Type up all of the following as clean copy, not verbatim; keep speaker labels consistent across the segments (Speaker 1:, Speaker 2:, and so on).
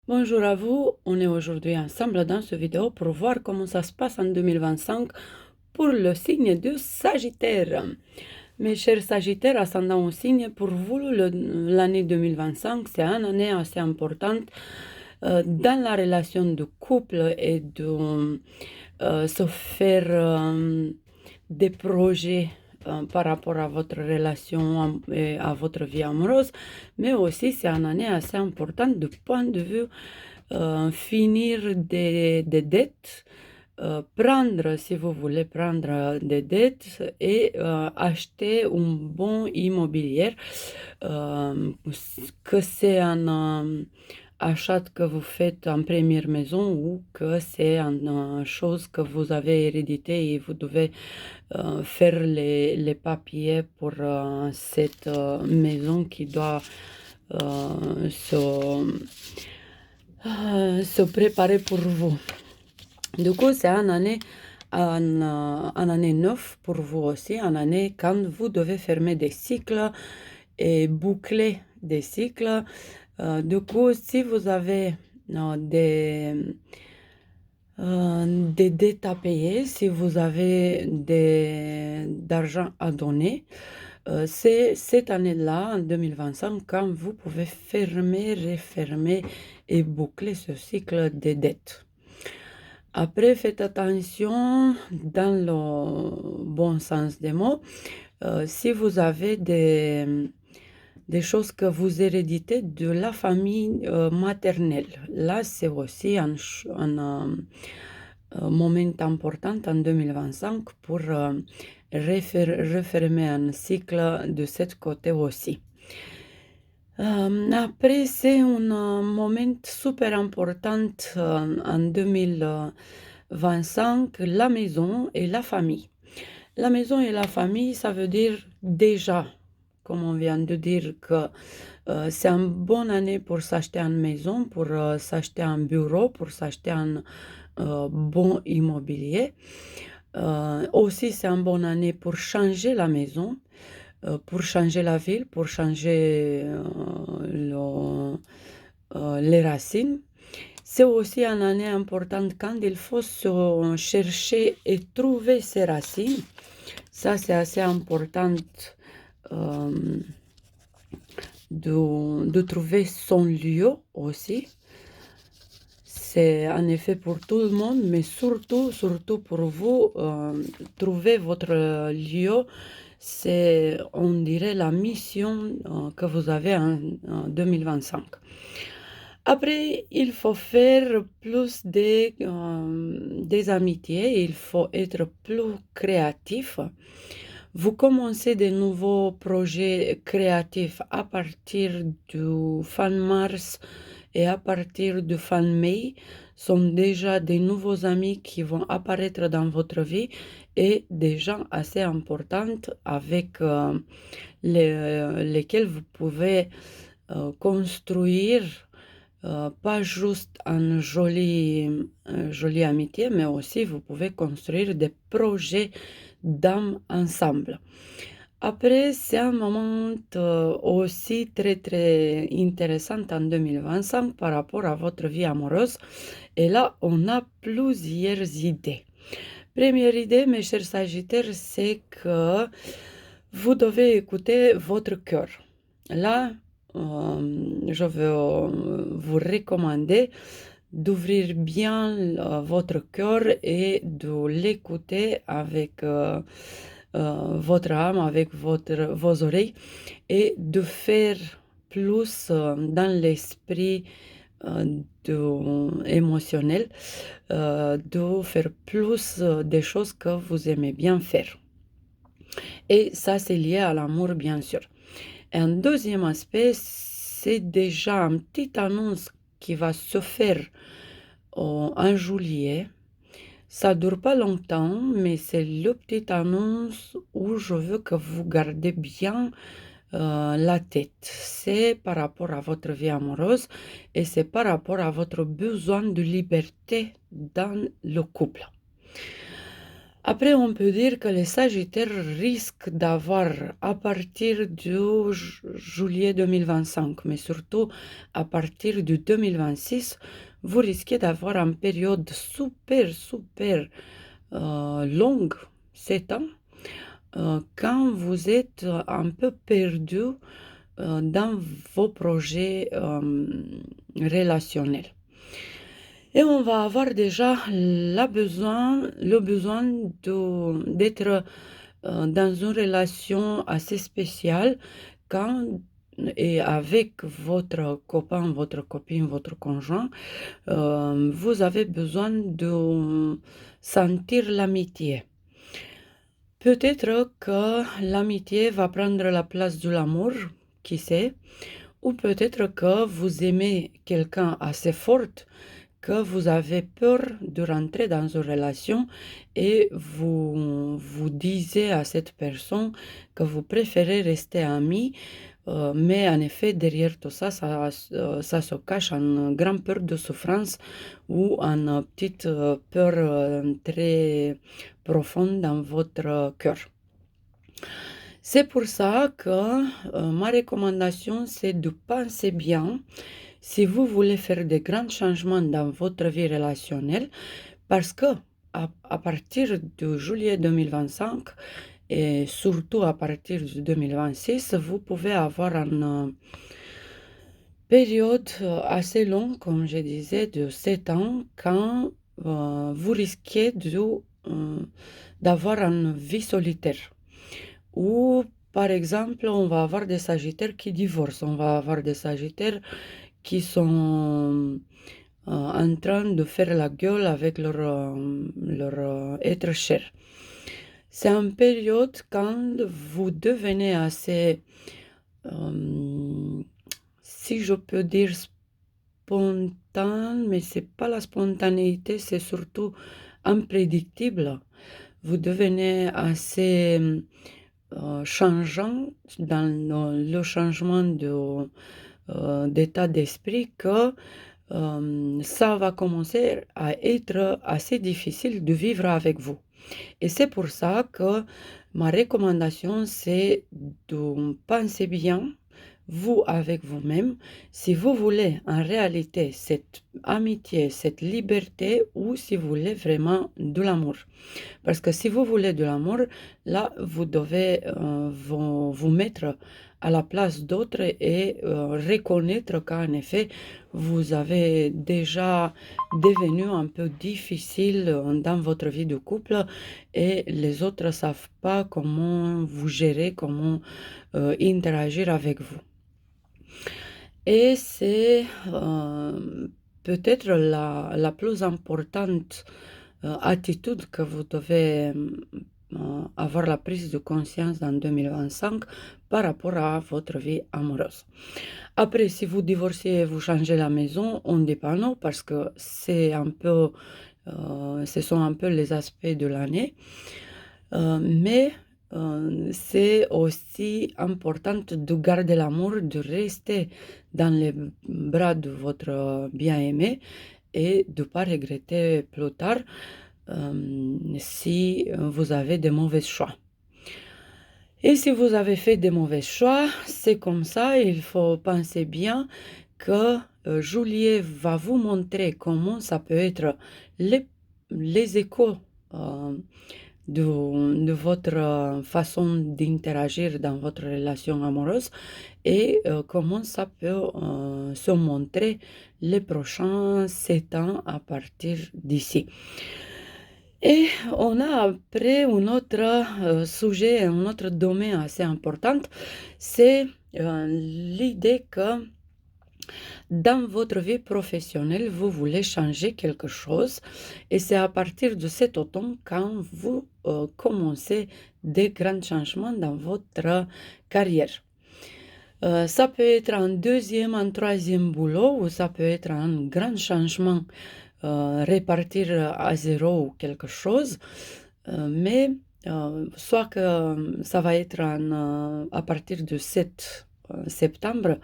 Speaker 1: Bonjour à vous, on est aujourd'hui ensemble dans cette vidéo pour voir comment ça se passe en 2025 pour le signe du Sagittaire. Mes chers Sagittaires, ascendant au signe, pour vous, l'année 2025, c'est une année assez importante dans la relation de couple et de se faire des projets par rapport à votre relation et à votre vie amoureuse, mais aussi c'est une année assez importante du point de vue finir des dettes, prendre, si vous voulez prendre des dettes et acheter un bon immobilier, que c'est un achat que vous faites en première maison ou que c'est une chose que vous avez hérédité et vous devez faire les papiers pour cette maison qui doit se préparer pour vous. Du coup, c'est une année neuve pour vous aussi, une année quand vous devez fermer des cycles et boucler des cycles. Du coup, si vous avez des dettes à payer, si vous avez d'argent à donner, c'est cette année-là, en 2025, quand vous pouvez fermer, refermer et boucler ce cycle des dettes. Après, faites attention dans le bon sens des mots. Si vous avez des choses que vous héréditez de la famille maternelle, là, c'est aussi un moment important en 2025 pour refermer un cycle de ce côté aussi. Après, c'est un moment super important en 2025, la maison et la famille. La maison et la famille, ça veut dire déjà, comme on vient de dire, que c'est une bonne année pour s'acheter une maison, pour s'acheter un bureau, pour s'acheter un bon immobilier. Aussi, c'est une bonne année pour changer la maison, pour changer la ville, pour changer les racines. C'est aussi une année importante quand il faut se chercher et trouver ses racines. Ça, c'est assez important de trouver son lieu aussi. C'est en effet pour tout le monde, mais surtout pour vous, trouver votre lieu, c'est, on dirait, la mission que vous avez en 2025. Après, il faut faire plus des amitiés, il faut être plus créatif. Vous commencez de nouveaux projets créatifs à partir du fin mars et à partir du fin mai. Sont déjà des nouveaux amis qui vont apparaître dans votre vie et des gens assez importants avec lesquels vous pouvez construire pas juste une jolie amitié, mais aussi vous pouvez construire des projets d'âme ensemble. Après, c'est un moment aussi très intéressant en 2025 par rapport à votre vie amoureuse. Et là, on a plusieurs idées. Première idée, mes chers Sagittaires, c'est que vous devez écouter votre cœur. Là, je veux vous recommander d'ouvrir bien votre cœur et de l'écouter avec votre âme, avec vos oreilles et de faire plus dans l'esprit émotionnel, de faire plus des choses que vous aimez bien faire. Et ça, c'est lié à l'amour, bien sûr. Un deuxième aspect, c'est déjà une petite annonce qui va se faire en juillet. Ça ne dure pas longtemps, mais c'est le petite annonce où je veux que vous gardez bien la tête. C'est par rapport à votre vie amoureuse et c'est par rapport à votre besoin de liberté dans le couple. Après, on peut dire que les Sagittaires risquent d'avoir, à partir du juillet 2025, mais surtout à partir de 2026, vous risquez d'avoir une période super longue, 7 ans, quand vous êtes un peu perdu dans vos projets relationnels. Et on va avoir déjà le besoin d'être dans une relation assez spéciale quand et avec votre copain, votre copine, votre conjoint, vous avez besoin de sentir l'amitié. Peut-être que l'amitié va prendre la place de l'amour, qui sait, ou peut-être que vous aimez quelqu'un assez fort que vous avez peur de rentrer dans une relation et vous disiez à cette personne que vous préférez rester amis, mais en effet, derrière tout ça, ça se cache une grande peur de souffrance ou une petite peur très profonde dans votre cœur. C'est pour ça que ma recommandation, c'est de penser bien si vous voulez faire de grands changements dans votre vie relationnelle, parce que à partir de juillet 2025 et surtout à partir de 2026, vous pouvez avoir une période assez longue, comme je disais, de 7 ans, quand vous risquez d'avoir une vie solitaire. Ou, par exemple, on va avoir des Sagittaires qui divorcent, on va avoir des Sagittaires qui sont en train de faire la gueule avec leur être cher. C'est une période quand vous devenez assez, si je peux dire, spontané, mais c'est pas la spontanéité, c'est surtout imprédictible. Vous devenez assez changeant dans le changement d'état d'esprit que ça va commencer à être assez difficile de vivre avec vous. Et c'est pour ça que ma recommandation, c'est de penser bien, vous avec vous-même, si vous voulez en réalité cette amitié, cette liberté, ou si vous voulez vraiment de l'amour. Parce que si vous voulez de l'amour, là, vous devez vous mettre à la place d'autres et reconnaître qu'en effet, vous avez déjà devenu un peu difficile dans votre vie de couple et les autres ne savent pas comment vous gérer, comment interagir avec vous. Et c'est peut-être la plus importante attitude que vous devez avoir la prise de conscience dans 2025 par rapport à votre vie amoureuse. Après, si vous divorcez et vous changez la maison, on ne dit pas non parce que c'est un peu, ce sont un peu les aspects de l'année. Mais c'est aussi important de garder l'amour, de rester dans les bras de votre bien-aimé et de ne pas regretter plus tard si vous avez de mauvais choix. Et si vous avez fait de mauvais choix, c'est comme ça, il faut penser bien que Juliet va vous montrer comment ça peut être les échos de votre façon d'interagir dans votre relation amoureuse et comment ça peut se montrer les prochains 7 ans à partir d'ici. Et on a après un autre sujet, un autre domaine assez important, c'est l'idée que dans votre vie professionnelle, vous voulez changer quelque chose et c'est à partir de cet automne quand vous commencez des grands changements dans votre carrière. Ça peut être un deuxième, un troisième boulot ou ça peut être un grand changement, répartir à zéro ou quelque chose, mais soit que ça va être à partir de cette septembre,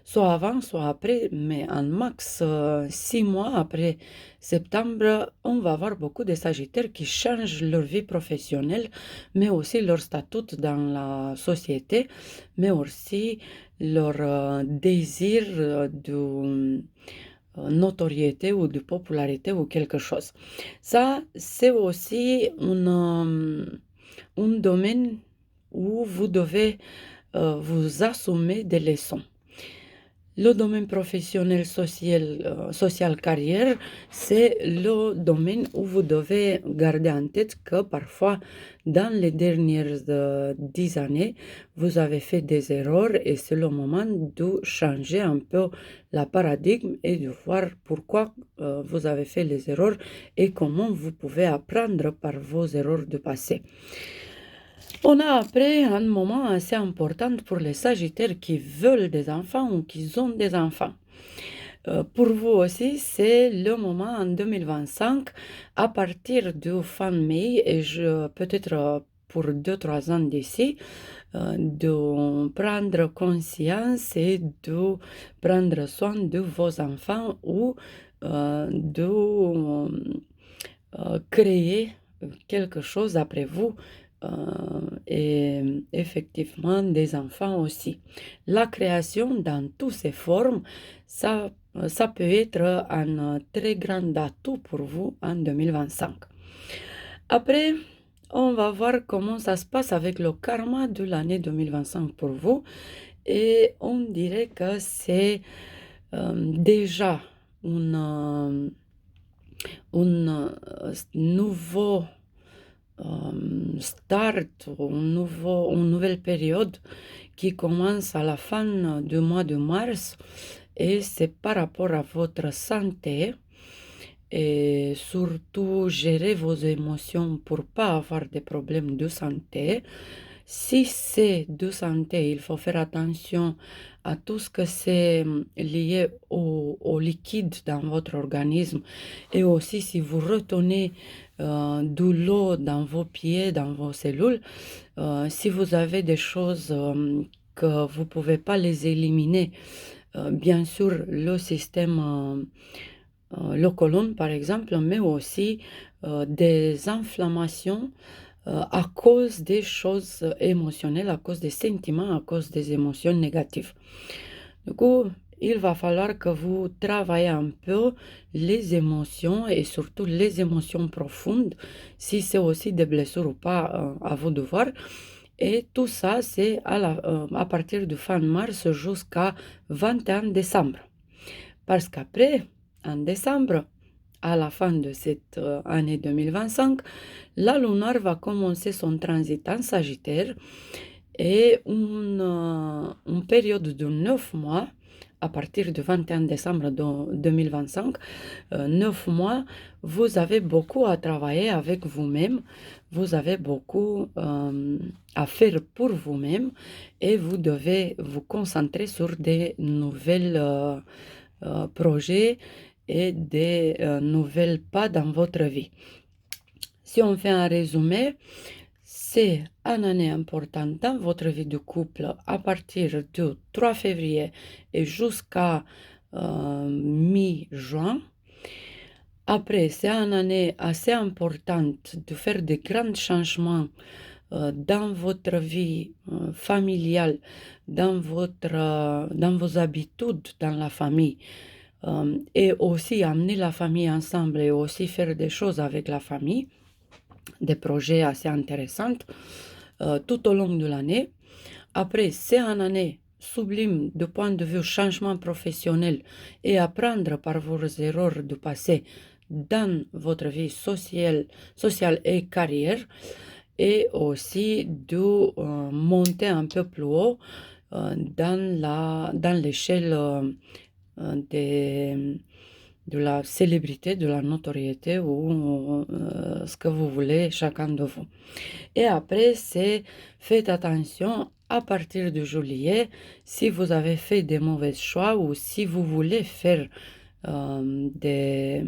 Speaker 1: soit avant, soit après, mais en max 6 mois après septembre, on va avoir beaucoup de Sagittaires qui changent leur vie professionnelle, mais aussi leur statut dans la société, mais aussi leur désir de notoriété ou de popularité ou quelque chose. Ça, c'est aussi un domaine où vous devez vous assumer des leçons. Le domaine professionnel social carrière, c'est le domaine où vous devez garder en tête que parfois, dans les dernières 10 années, vous avez fait des erreurs et c'est le moment de changer un peu la paradigme et de voir pourquoi vous avez fait les erreurs et comment vous pouvez apprendre par vos erreurs du passé. On a après un moment assez important pour les Sagittaires qui veulent des enfants ou qui ont des enfants. Pour vous aussi, c'est le moment en 2025, à partir de fin mai, et peut-être pour 2-3 ans d'ici, de prendre conscience et de prendre soin de vos enfants ou de créer quelque chose après vous et effectivement des enfants aussi. La création dans toutes ses formes, ça peut être un très grand atout pour vous en 2025. Après, on va voir comment ça se passe avec le karma de l'année 2025 pour vous. Et on dirait que c'est déjà un nouveau start, une nouvelle période qui commence à la fin du mois de mars et c'est par rapport à votre santé et surtout gérer vos émotions pour pas avoir des problèmes de santé. Si c'est de santé, il faut faire attention à tout ce que c'est lié au liquide dans votre organisme et aussi si vous retenez de l'eau dans vos pieds, dans vos cellules, si vous avez des choses que vous ne pouvez pas les éliminer, bien sûr le système, le côlon par exemple, mais aussi des inflammations à cause des choses émotionnelles, à cause des sentiments, à cause des émotions négatives. Du coup, il va falloir que vous travaillez un peu les émotions et surtout les émotions profondes, si c'est aussi des blessures ou pas, à vous de voir. Et tout ça, c'est à partir de fin mars jusqu'à 21 décembre. Parce qu'après, en décembre, à la fin de cette année 2025, la lunaire va commencer son transit en Sagittaire et une période de 9 mois, à partir du 21 décembre 2025, 9 mois, vous avez beaucoup à travailler avec vous-même, vous avez beaucoup à faire pour vous-même et vous devez vous concentrer sur des nouvelles projets et des nouvelles pas dans votre vie. Si on fait un résumé, c'est une année importante dans votre vie de couple à partir du 3 février et jusqu'à mi-juin. Après, c'est une année assez importante de faire de grands changements dans votre vie familiale, dans vos habitudes dans la famille. Et aussi amener la famille ensemble et aussi faire des choses avec la famille, des projets assez intéressants tout au long de l'année. Après, c'est une année sublime du point de vue changement professionnel et apprendre par vos erreurs du passé dans votre vie sociale et carrière et aussi de monter un peu plus haut dans l'échelle de la célébrité, de la notoriété ou ce que vous voulez chacun de vous. Et après, faites attention à partir de juillet, si vous avez fait des mauvais choix ou si vous voulez faire des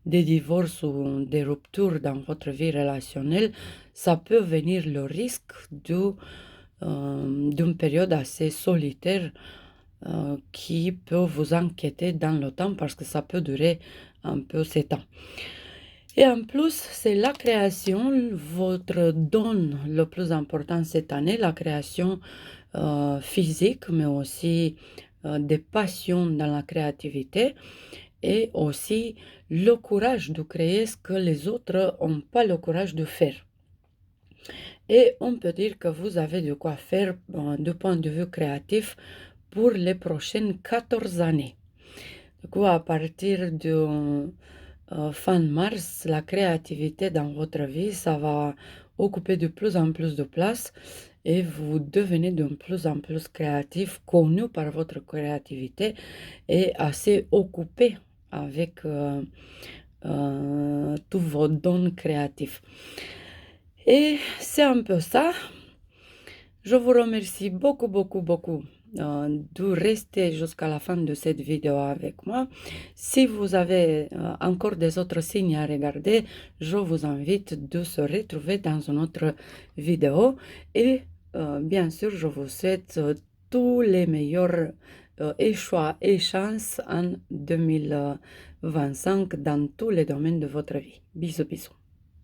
Speaker 1: divorces ou des ruptures dans votre vie relationnelle, ça peut venir le risque de d'une période assez solitaire qui peut vous inquiéter dans le temps parce que ça peut durer un peu ces temps. Et en plus, c'est la création, votre don le plus important cette année, la création physique, mais aussi des passions dans la créativité et aussi le courage de créer ce que les autres n'ont pas le courage de faire. Et on peut dire que vous avez de quoi faire du point de vue créatif pour les prochaines 14 années. Du coup, à partir de fin mars, la créativité dans votre vie, ça va occuper de plus en plus de place et vous devenez de plus en plus créatif, connu par votre créativité et assez occupé avec tous vos dons créatifs. Et c'est un peu ça. Je vous remercie beaucoup, beaucoup, beaucoup de rester jusqu'à la fin de cette vidéo avec moi. Si vous avez encore des autres signes à regarder, je vous invite de se retrouver dans une autre vidéo. Et bien sûr, je vous souhaite tous les meilleurs choix et chances en 2025 dans tous les domaines de votre vie. Bisous, bisous.